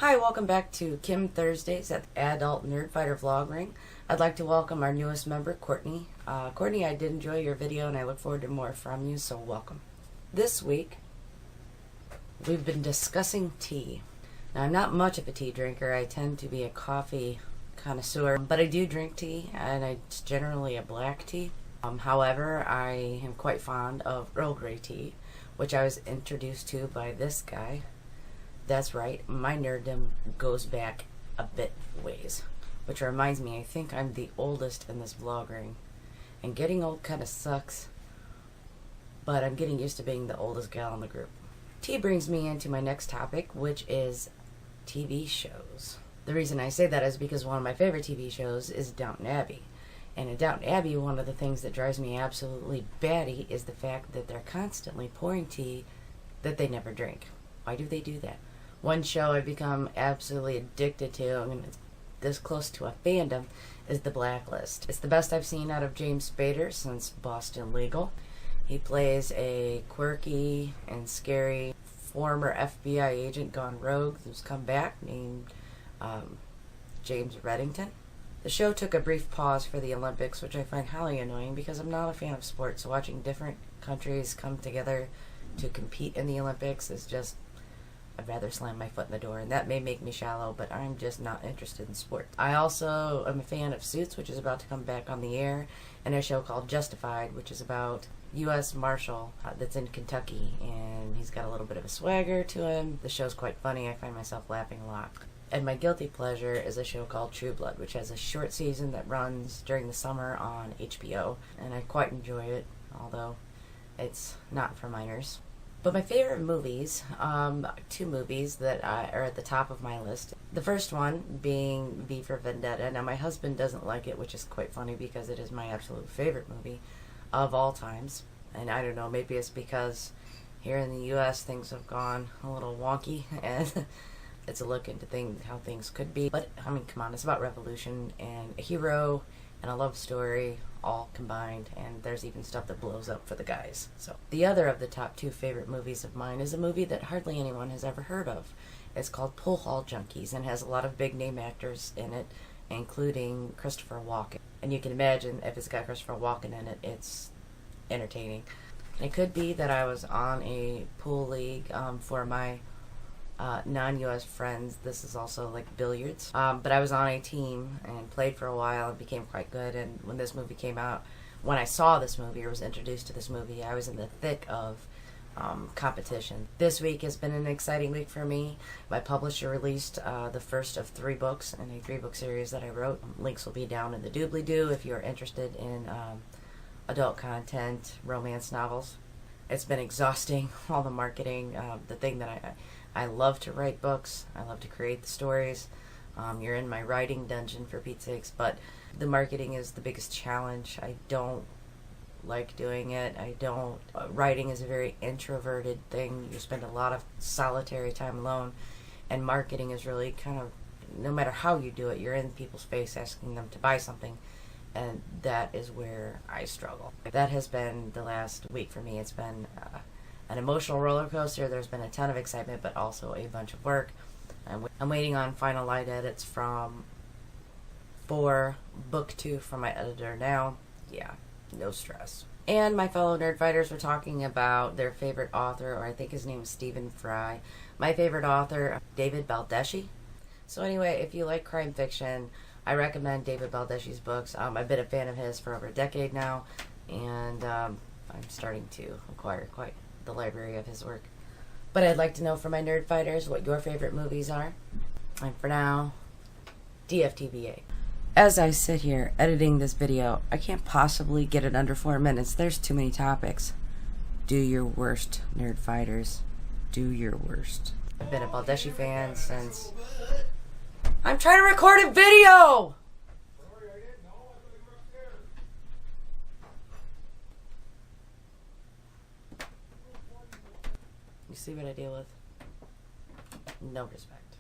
Hi, welcome back to Kim Thursdays at the Adult Nerd Fighter Vlog Ring. I'd like to welcome our newest member, Courtney. Courtney, I did enjoy your video and I look forward to more from you, so welcome. This week, we've been discussing tea. Now, I'm not much of a tea drinker. I tend to be a coffee connoisseur, but I do drink tea, and it's generally a black tea. However, I am quite fond of Earl Grey tea, which I was introduced to by this guy. That's right, my nerddom goes back a bit ways. Which reminds me, I think I'm the oldest in this vlog ring. And getting old kind of sucks, but I'm getting used to being the oldest gal in the group. Tea brings me into my next topic, which is TV shows. The reason I say that is because one of my favorite TV shows is Downton Abbey. And in Downton Abbey, one of the things that drives me absolutely batty is the fact that they're constantly pouring tea that they never drink. Why do they do that? One show I've become absolutely addicted to, and it's this close to a fandom, is The Blacklist. It's the best I've seen out of James Spader since Boston Legal. He plays a quirky and scary former FBI agent gone rogue who's come back, named James Reddington. The show took a brief pause for the Olympics, which I find highly annoying because I'm not a fan of sports, so watching different countries come together to compete in the Olympics is just, I'd rather slam my foot in the door, and that may make me shallow, but I'm just not interested in sport. I also am a fan of Suits, which is about to come back on the air, and a show called Justified, which is about U.S. Marshal that's in Kentucky, and he's got a little bit of a swagger to him. The show's quite funny. I find myself laughing a lot. And my guilty pleasure is a show called True Blood, which has a short season that runs during the summer on HBO, and I quite enjoy it, although it's not for minors. But my favorite movies, two movies that are at the top of my list. The first one being V for Vendetta. Now, my husband doesn't like it, which is quite funny because it is my absolute favorite movie of all times. And I don't know, maybe it's because here in the U.S. things have gone a little wonky, and it's a look into how things could be. But, I mean, come on, it's about revolution and a hero and a love story all combined, and there's even stuff that blows up for the guys. So the other of the top two favorite movies of mine is a movie that hardly anyone has ever heard of. It's called Pool Hall Junkies and has a lot of big name actors in it, including Christopher Walken. And you can imagine if it's got Christopher Walken in it, it's entertaining. It could be that I was on a pool league for my non-U.S. friends. This is also like billiards. But I was on a team and played for a while and became quite good. And when this movie came out, when I saw this movie or was introduced to this movie, I was in the thick of competition. This week has been an exciting week for me. My publisher released the first of 3 books in a 3-book series that I wrote. Links will be down in the doobly-doo if you're interested in adult content, romance novels. It's been exhausting, all the marketing. The thing that I love to write books. I love to create the stories. You're in my writing dungeon, for Pete's sakes, but the marketing is the biggest challenge. I don't like doing it. Writing is a very introverted thing. You spend a lot of solitary time alone, and marketing is really kind of, no matter how you do it, you're in people's face asking them to buy something, and that is where I struggle. That has been the last week for me. It's been an emotional roller coaster. There's been a ton of excitement, but also a bunch of work. I'm waiting on final light edits for book 2 from my editor now. Yeah, no stress. And my fellow nerd fighters were talking about their favorite author, or I think his name is Stephen Fry. My favorite author, David Baldacci. So anyway, if you like crime fiction, I recommend David Baldacci's books. I've been a fan of his for over a decade now, and I'm starting to acquire quite the library of his work. But I'd like to know from my nerd fighters what your favorite movies are. And for now, DFTBA. As I sit here editing this video, I can't possibly get it under 4 minutes. There's too many topics. Do your worst, nerd fighters. Do your worst. I've been a Baldacci fan since... I'm trying to record a video! You see what I deal with? No respect.